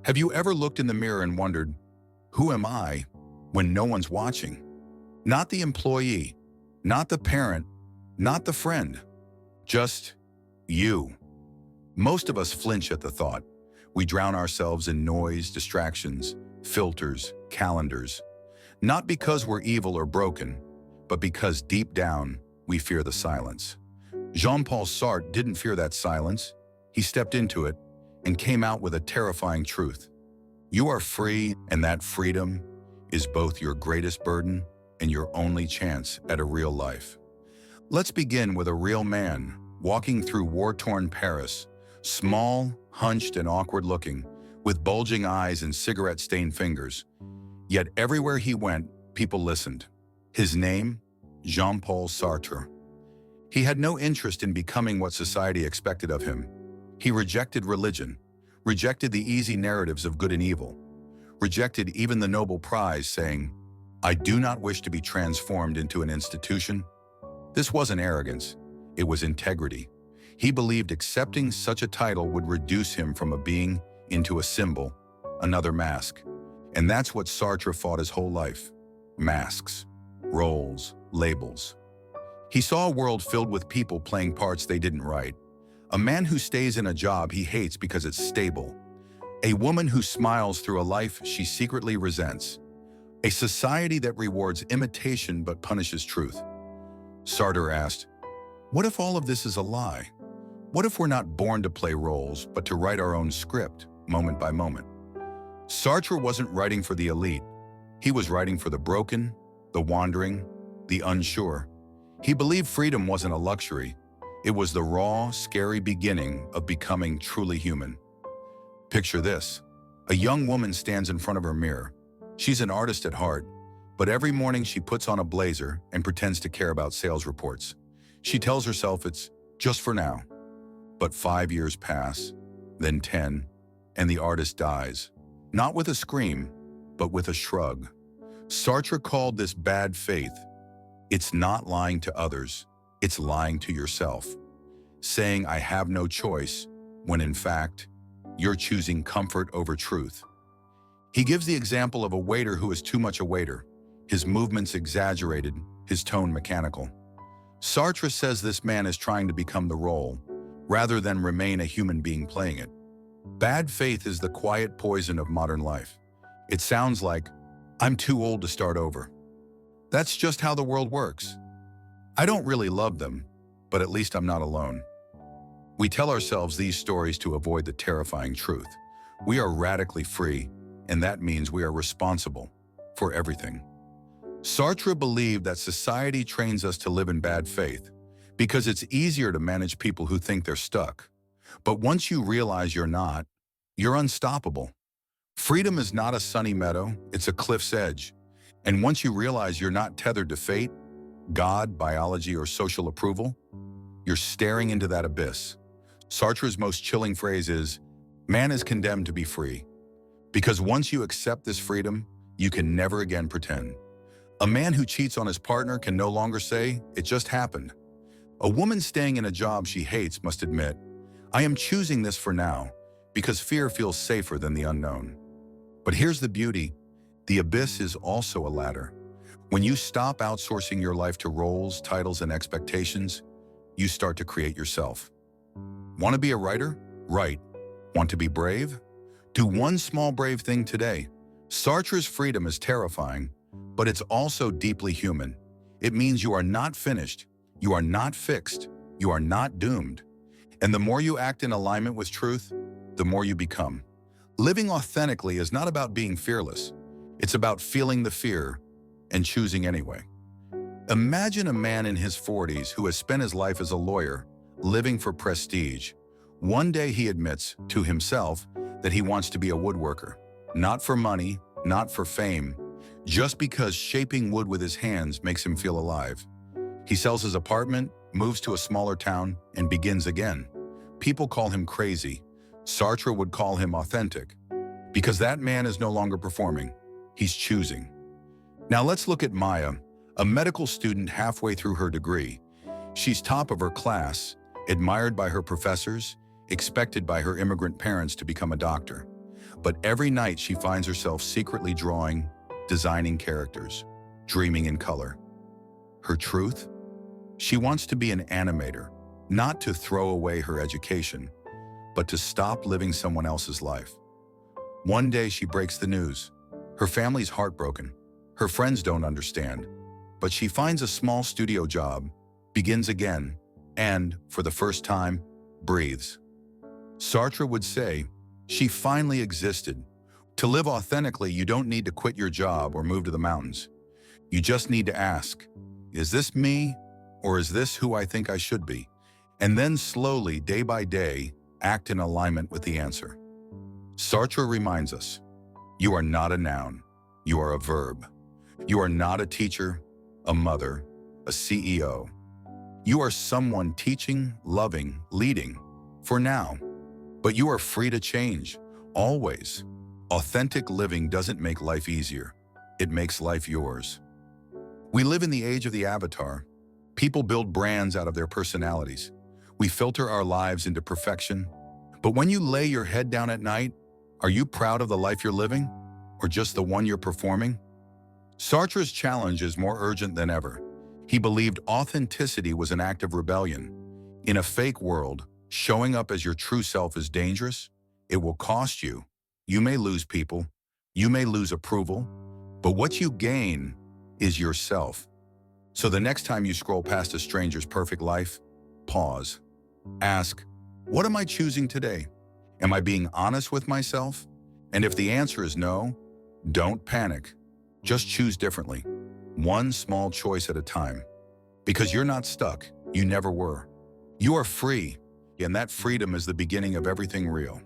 Have you ever looked in the mirror and wondered, who am I when no one's watching? Not the employee, not the parent, not the friend, just you. Most of us flinch at the thought. We drown ourselves in noise, distractions, filters, calendars. Not because we're evil or broken, but because deep down, we fear the silence. Jean-Paul Sartre didn't fear that silence. He stepped into it and came out with a terrifying truth. You are free, and that freedom is both your greatest burden and your only chance at a real life. Let's begin with a real man walking through war-torn Paris, small, hunched, and awkward-looking, with bulging eyes and cigarette-stained fingers. Yet everywhere he went, people listened. His name? Jean-Paul Sartre. He had no interest in becoming what society expected of him. He rejected religion, rejected the easy narratives of good and evil, rejected even the Nobel Prize, saying, "I do not wish to be transformed into an institution." This wasn't arrogance, it was integrity. He believed accepting such a title would reduce him from a being into a symbol, another mask. And that's what Sartre fought his whole life. Masks, roles, labels. He saw a world filled with people playing parts they didn't write. A man who stays in a job he hates because it's stable. A woman who smiles through a life she secretly resents. A society that rewards imitation but punishes truth. Sartre asked, what if all of this is a lie? What if we're not born to play roles, but to write our own script, moment by moment? Sartre wasn't writing for the elite. He was writing for the broken, the wandering, the unsure. He believed freedom wasn't a luxury. It was the raw, scary beginning of becoming truly human. Picture this. A young woman stands in front of her mirror. She's an artist at heart, but every morning she puts on a blazer and pretends to care about sales reports. She tells herself it's just for now. But 5 years pass, then 10, and the artist dies. Not with a scream, but with a shrug. Sartre called this bad faith. It's not lying to others, it's lying to yourself. Saying I have no choice, when in fact, you're choosing comfort over truth. He gives the example of a waiter who is too much a waiter. His movements exaggerated, his tone mechanical. Sartre says this man is trying to become the role, rather than remain a human being playing it. Bad faith is the quiet poison of modern life. It sounds like, I'm too old to start over. That's just how the world works. I don't really love them, but at least I'm not alone. We tell ourselves these stories to avoid the terrifying truth. We are radically free, and that means we are responsible for everything. Sartre believed that society trains us to live in bad faith because it's easier to manage people who think they're stuck. But once you realize you're not, you're unstoppable. Freedom is not a sunny meadow, it's a cliff's edge. And once you realize you're not tethered to fate, God, biology, or social approval, you're staring into that abyss. Sartre's most chilling phrase is, man is condemned to be free. Because once you accept this freedom, you can never again pretend. A man who cheats on his partner can no longer say, it just happened. A woman staying in a job she hates must admit, I am choosing this for now, because fear feels safer than the unknown. But here's the beauty. The abyss is also a ladder. When you stop outsourcing your life to roles, titles, and expectations, you start to create yourself. Want to be a writer? Write. Want to be brave? Do one small brave thing today. Sartre's freedom is terrifying, but it's also deeply human. It means you are not finished, you are not fixed, you are not doomed. And the more you act in alignment with truth, the more you become. Living authentically is not about being fearless. It's about feeling the fear and choosing anyway. Imagine a man in his 40s who has spent his life as a lawyer, living for prestige. One day he admits to himself that he wants to be a woodworker. Not for money, not for fame, just because shaping wood with his hands makes him feel alive. He sells his apartment, moves to a smaller town, and begins again. People call him crazy. Sartre would call him authentic. Because that man is no longer performing. He's choosing. Now let's look at Maya, a medical student halfway through her degree. She's top of her class, admired by her professors, expected by her immigrant parents to become a doctor. But every night she finds herself secretly drawing, designing characters, dreaming in color. Her truth? She wants to be an animator, not to throw away her education, but to stop living someone else's life. One day she breaks the news. Her family's heartbroken. Her friends don't understand. But she finds a small studio job, begins again, and, for the first time, breathes. Sartre would say, she finally existed. To live authentically, you don't need to quit your job or move to the mountains. You just need to ask, is this me, or is this who I think I should be? And then slowly, day by day, act in alignment with the answer. Sartre reminds us, you are not a noun, you are a verb. You are not a teacher, a mother, a CEO. You are someone teaching, loving, leading, for now. But you are free to change, always. Authentic living doesn't make life easier. It makes life yours. We live in the age of the avatar. People build brands out of their personalities. We filter our lives into perfection. But when you lay your head down at night, are you proud of the life you're living, or just the one you're performing? Sartre's challenge is more urgent than ever. He believed authenticity was an act of rebellion. In a fake world, showing up as your true self is dangerous. It will cost you. You may lose people. You may lose approval. But what you gain is yourself. So the next time you scroll past a stranger's perfect life, pause. Ask, what am I choosing today? Am I being honest with myself? And if the answer is no, don't panic. Just choose differently. One small choice at a time. Because you're not stuck. You never were. You are free, and that freedom is the beginning of everything real.